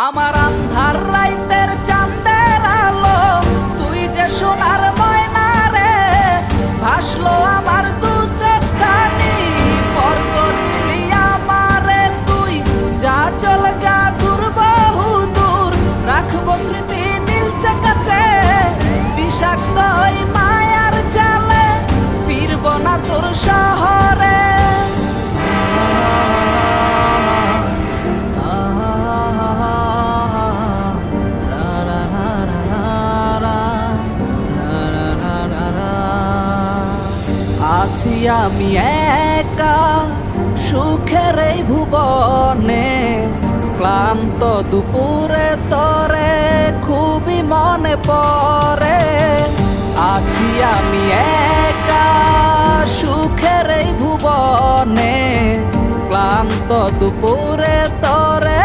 আমার আন্ধার রাইতের চাঁদের আলো, তুই যে সোনার ময়না রে, ভাসলো আমার দু চোখখানি, পর করিলি আমারে তুই। যা চল যা দূর বহু দূর, রাখবো স্মৃতি নীলচে কাছে, বিষাক্ত ওই মায়ার জালে ফিরব না তোর শহরে। আছি আমি একা সুখের এই ভুবনে, ক্লান্ত দুপুরে তোরে খুবই মনে পড়ে। আছি আমি একা সুখের এই ভুবনে, ক্লান্ত দুপুরে তোরে